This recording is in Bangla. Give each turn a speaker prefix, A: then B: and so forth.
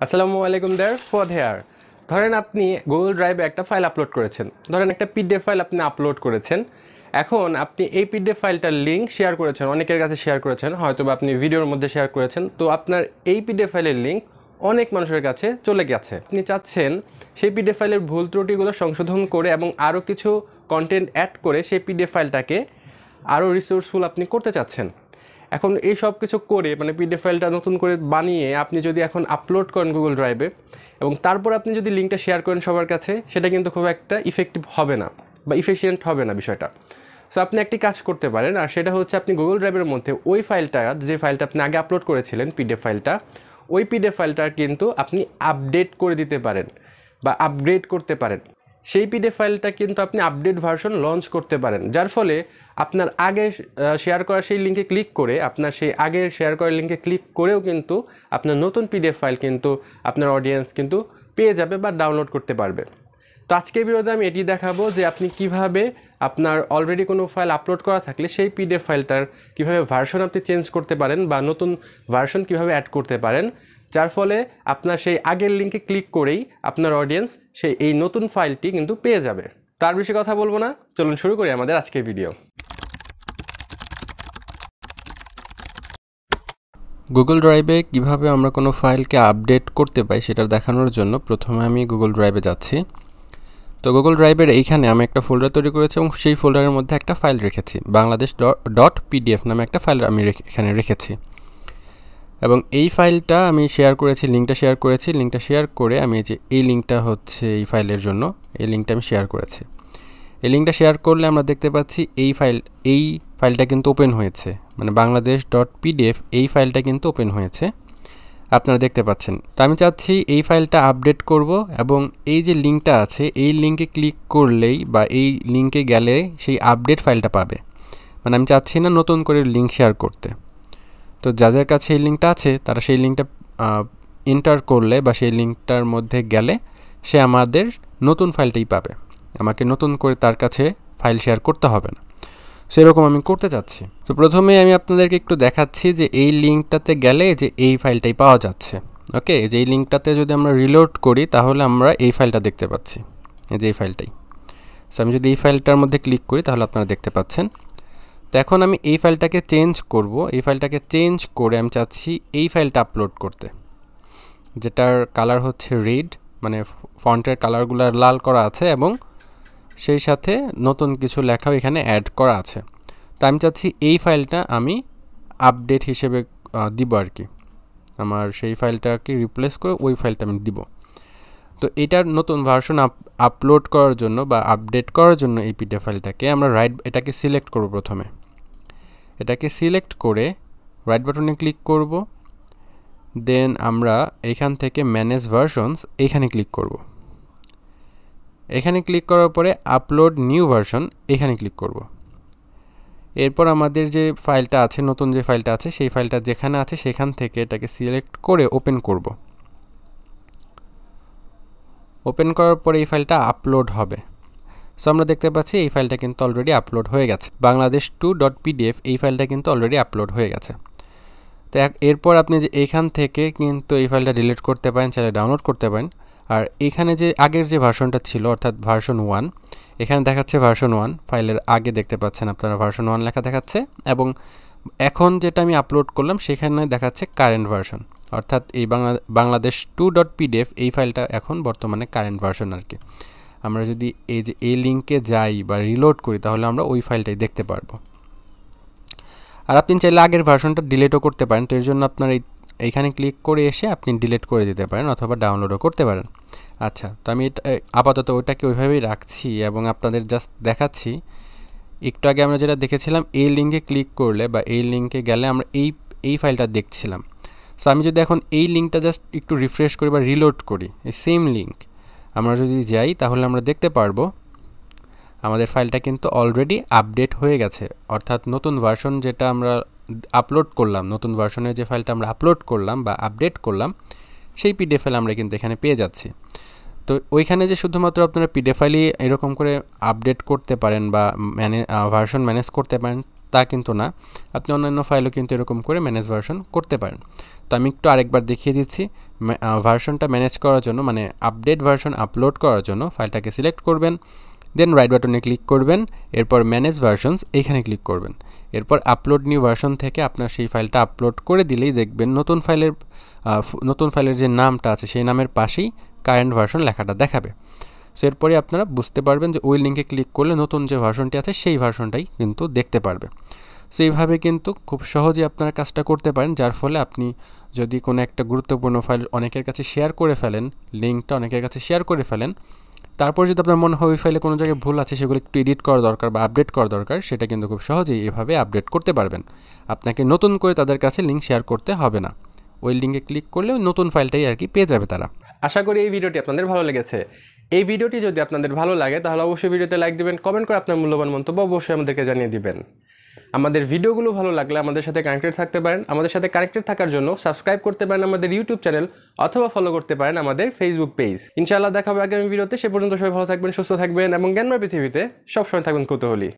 A: আসসালামু আলাইকুম দেয়ার ফুয়াদ হেয়ার। ধরেন আপনি গুগল ড্রাইভে একটা ফাইল আপলোড করেছেন, ধরেন একটা পিডিএফ ফাইল আপনি আপলোড করেছেন। এখন আপনি এই পিডিএফ ফাইলটার লিঙ্ক শেয়ার করেছেন, অনেকের কাছে শেয়ার করেছেন, হয়তো বা আপনি ভিডিওর মধ্যে শেয়ার করেছেন। তো আপনার এই পিডিএফ ফাইলের লিঙ্ক অনেক মানুষের কাছে চলে গেছে। আপনি চাচ্ছেন সেই পিডিএফ ফাইলের ভুল ত্রুটিগুলো সংশোধন করে এবং আরও কিছু কন্টেন্ট অ্যাড করে সেই পিডিএফ ফাইলটাকে আরও রিসোর্সফুল আপনি করতে চাচ্ছেন। এখন এই সব কিছু করে মানে পিডিএফ ফাইলটা নতুন করে বানিয়ে আপনি যদি এখন আপলোড করেন গুগল ড্রাইভে এবং তারপর আপনি যদি লিঙ্কটা শেয়ার করেন সবার কাছে, সেটা কিন্তু খুব একটা ইফেক্টিভ হবে না বা ইফিশিয়েন্ট হবে না বিষয়টা। সো আপনি একটি কাজ করতে পারেন, আর সেটা হচ্ছে আপনি গুগল ড্রাইভের মধ্যে ওই ফাইলটা, যে ফাইলটা আপনি আগে আপলোড করেছিলেন পিডিএফ ফাইলটা, ওই পিডিএফ ফাইলটা কিন্তু আপনি আপডেট করে দিতে পারেন বা আপগ্রেড করতে পারেন। সেই পিডিএফ ফাইলটা কিন্তু আপনি আপডেট ভার্সন লঞ্চ করতে পারেন, যার ফলে আপনার আগে শেয়ার করা সেই লিঙ্কে ক্লিক করে, আপনার সেই আগের শেয়ার করা লিঙ্কে ক্লিক করেও কিন্তু আপনার নতুন পিডিএফ ফাইল কিন্তু আপনার অডিয়েন্স কিন্তু পেয়ে যাবে বা ডাউনলোড করতে পারবে। তো আজকের ভিডিওতে আমি এটি দেখাবো যে আপনি কিভাবে আপনার অলরেডি কোনো ফাইল আপলোড করা থাকলে সেই পিডিএফ ফাইলটার কিভাবে ভার্সন আপনি চেঞ্জ করতে পারেন বা নতুন ভার্সন কিভাবে অ্যাড করতে পারেন, যার ফলে আপনার সেই আগের লিঙ্কে ক্লিক করেই আপনার অডিয়েন্স সেই এই নতুন ফাইলটি কিন্তু পেয়ে যাবে। তার বেশি কথা বলবো না, চলুন শুরু করি আমাদের আজকের ভিডিও।
B: গুগল ড্রাইভে কিভাবে আমরা কোনো ফাইলকে আপডেট করতে পাই সেটা দেখানোর জন্য প্রথমে আমি গুগল ড্রাইভে যাচ্ছি। তো গুগল ড্রাইভের এইখানে আমি একটা ফোল্ডার তৈরি করেছি এবং সেই ফোল্ডারের মধ্যে একটা ফাইল রেখেছি, বাংলাদেশ.pdf নামে একটা ফাইল আমি এখানে রেখেছি। এবং এই ফাইলটা আমি শেয়ার করেছি, লিঙ্কটা শেয়ার করে আমি এই লিঙ্কটা হচ্ছে এই ফাইলের জন্য, এই লিঙ্কটা আমি শেয়ার করেছি। এই লিঙ্কটা শেয়ার করলে আমরা দেখতে পাচ্ছি এই ফাইলটা কিন্তু ওপেন হয়েছে, মানে বাংলাদেশ.pdf এই ফাইলটা কিন্তু ওপেন হয়েছে, আপনারা দেখতে পাচ্ছেন। তো আমি চাচ্ছি এই ফাইলটা আপডেট করব এবং এই যে লিঙ্কটা আছে এই লিঙ্কে ক্লিক করলেই বা এই লিঙ্কে গেলে সেই আপডেট ফাইলটা পাবে। মানে আমি চাচ্ছি না নতুন করে লিঙ্ক শেয়ার করতে। তো যাদের কাছে এই লিঙ্কটা আছে তারা সেই লিঙ্কটা এন্টার করলে বা সেই লিঙ্কটার মধ্যে গেলে সে আমাদের নতুন ফাইলটাই পাবে, আমাকে নতুন করে তার কাছে ফাইল শেয়ার করতে হবে না। সেরকম আমি করতে চাচ্ছি। তো প্রথমে আমি আপনাদেরকে একটু দেখাচ্ছি যে এই লিঙ্কটাতে গেলে যে এই ফাইলটাই পাওয়া যাচ্ছে। ওকে, যে এই লিঙ্কটাতে যদি আমরা রিলোড করি তাহলে আমরা এই ফাইলটা দেখতে পাচ্ছি, এই যে এই ফাইলটাই। সো আমি যদি এই ফাইলটার মধ্যে ক্লিক করি তাহলে আপনারা দেখতে পাচ্ছেন। তো এখন আমি এই ফাইলটাকে চেঞ্জ করব, এই ফাইলটাকে চেঞ্জ করে আমি চাচ্ছি এই ফাইলটা আপলোড করতে, যেটার কালার হচ্ছে রেড, মানে ফন্টের কালারগুলো লাল করা আছে এবং সেই সাথে নতুন কিছু লেখাও এখানে অ্যাড করা আছে। তো আমি চাচ্ছি এই ফাইলটা আমি আপডেট হিসেবে দিব আর কি, আমার সেই ফাইলটাকে রিপ্লেস করে ওই ফাইলটা আমি দিব। তো এটার নতুন ভার্সন আপলোড করার জন্য বা আপডেট করার জন্য এই পিডিএফ ফাইলটাকে আমরা এটাকে সিলেক্ট করব। প্রথমে এটাকে সিলেক্ট করে রাইট বাটনে ক্লিক করব, দেন আমরা এখান থেকে ম্যানেজ ভার্সনস এখানে ক্লিক করব। এখানে ক্লিক করার পরে আপলোড নিউ ভার্সন এখানে ক্লিক করব। এরপর আমাদের যে ফাইলটা আছে, নতুন যে ফাইলটা আছে সেই ফাইলটা যেখানে আছে সেখান থেকে এটাকে সিলেক্ট করে ওপেন করব। ওপেন করার পরে এই ফাইলটা আপলোড হবে। সো আমরা দেখতে পাচ্ছি এই ফাইলটা কিন্তু অলরেডি আপলোড হয়ে গেছে, বাংলাদেশ2.pdf এই ফাইলটা কিন্তু অলরেডি আপলোড হয়ে গেছে। তো এরপর আপনি যে এখান থেকে কিন্তু এই ফাইলটা ডিলিট করতে পারেন, চাইলে ডাউনলোড করতে পারেন। আর এখানে যে আগের যে ভার্সনটা ছিল অর্থাৎ ভার্সন 1, এখানে দেখাচ্ছে ভার্সন 1, ফাইলের আগে দেখতে পাচ্ছেন আপনারা ভার্সন 1 লেখা দেখাচ্ছে, এবং এখন যেটা আমি আপলোড করলাম সেখানে দেখাচ্ছে কারেন্ট ভার্সন, অর্থাৎ এই বাংলাদেশ2.pdf এই ফাইলটা এখন বর্তমানে কারেন্ট ভার্সন আর কি। আমরা যদি এই লিঙ্কে যাই বা রিলোড করি তাহলে আমরা ওই ফাইলটাই দেখতে পারবো। আর আপনি চাইলে আগের ভার্সনটা ডিলিটও করতে পারেন। তো এর জন্য আপনার এইখানে ক্লিক করে এসে আপনি ডিলিট করে দিতে পারেন অথবা ডাউনলোডও করতে পারেন। আচ্ছা, তো আমি আপাতত ওইটাকে ওইভাবেই রাখছি এবং আপনাদের জাস্ট দেখাচ্ছি। একটু আগে আমরা যেটা দেখেছিলাম এই লিঙ্কে ক্লিক করলে বা এই লিঙ্কে গেলে আমরা এই ফাইলটা দেখছিলাম। সো আমি যদি এখন এই লিঙ্কটা জাস্ট একটু রিফ্রেশ করি বা রিলোড করি, এই সেম লিঙ্ক আমরা যদি যাই তাহলে আমরা দেখতে পারবো আমাদের ফাইলটা কিন্তু অলরেডি আপডেট হয়ে গেছে, অর্থাৎ নতুন ভার্সন যেটা আমরা আপলোড করলাম, নতুন ভার্সনের যে ফাইলটা আমরা আপলোড করলাম বা আপডেট করলাম সেই পিডিএফ ফাইল আমরা কিন্তু এখানে পেয়ে যাচ্ছি। তো ওইখানে যে শুধুমাত্র আপনারা পিডিএফ ফাইলই এরকম করে আপডেট করতে পারেন বা ভার্সন ম্যানেজ করতে পারেন তা কিন্তু না, আপনি অন্যান্য ফাইলও কিন্তু এরকম করে ম্যানেজ ভার্সন করতে পারেন। তো আমি একটু আরেকবার দেখিয়ে দিচ্ছি। ভার্সনটা ম্যানেজ করার জন্য মানে আপডেট ভার্সন আপলোড করার জন্য ফাইলটাকে সিলেক্ট করবেন, দেন রাইট বাটনে ক্লিক করবেন, এরপর ম্যানেজ ভার্সনস এইখানে ক্লিক করবেন, এরপর আপলোড নিউ ভার্সন থেকে আপনার সেই ফাইলটা আপলোড করে দিলেই দেখবেন নতুন ফাইলের যে নামটা আছে সেই নামের পাশেই কারেন্ট ভার্সন লেখাটা দেখাবে। সো এরপরে আপনারা বুঝতে পারবেন যে ওই লিঙ্কে ক্লিক করলে নতুন যে ভার্সনটি আছে সেই ভার্সনটাই কিন্তু দেখতে পারবে। সো এইভাবে কিন্তু খুব সহজে আপনারা কাজটা করতে পারেন, যার ফলে আপনি যদি কোনো একটা গুরুত্বপূর্ণ ফাইল অনেকের কাছে শেয়ার করে ফেলেন, লিঙ্কটা অনেকের কাছে শেয়ার করে ফেলেন, তারপর যদি আপনার মনে হয় ওই ফাইলে কোনো জায়গায় ভুল আছে, সেগুলো একটু এডিট করা দরকার বা আপডেট করা দরকার, সেটা কিন্তু খুব সহজেই এভাবে আপডেট করতে পারবেন। আপনাকে নতুন করে তাদের কাছে লিঙ্ক শেয়ার করতে হবে না, ওই লিঙ্কে ক্লিক করলে ওই নতুন ফাইলটাই আর কি পেয়ে যাবে তারা।
A: আশা করি এই ভিডিওটি আপনাদের ভালো লেগেছে। এই ভিডিওটি যদি আপনাদের ভালো লাগে তাহলে অবশ্যই ভিডিওতে লাইক দিবেন, কমেন্ট করে আপনার মূল্যবান মন্তব্য অবশ্যই আমাদেরকে জানিয়ে দিবেন। আমাদের ভিডিওগুলো ভালো লাগলে আমাদের সাথে কানেক্টেড থাকতে পারেন। আমাদের সাথে কানেক্টেড থাকার জন্য সাবস্ক্রাইব করতে পারেন আমাদের ইউটিউব চ্যানেল অথবা ফলো করতে পারেন আমাদের ফেসবুক পেজ। ইনশাআল্লাহ দেখা হবে আগামী ভিডিওতে। সে পর্যন্ত সবাই ভালো থাকবেন, সুস্থ থাকবেন এবং জ্ঞানময় পৃথিবীতে সবসময় থাকবেন কৌতূহলী।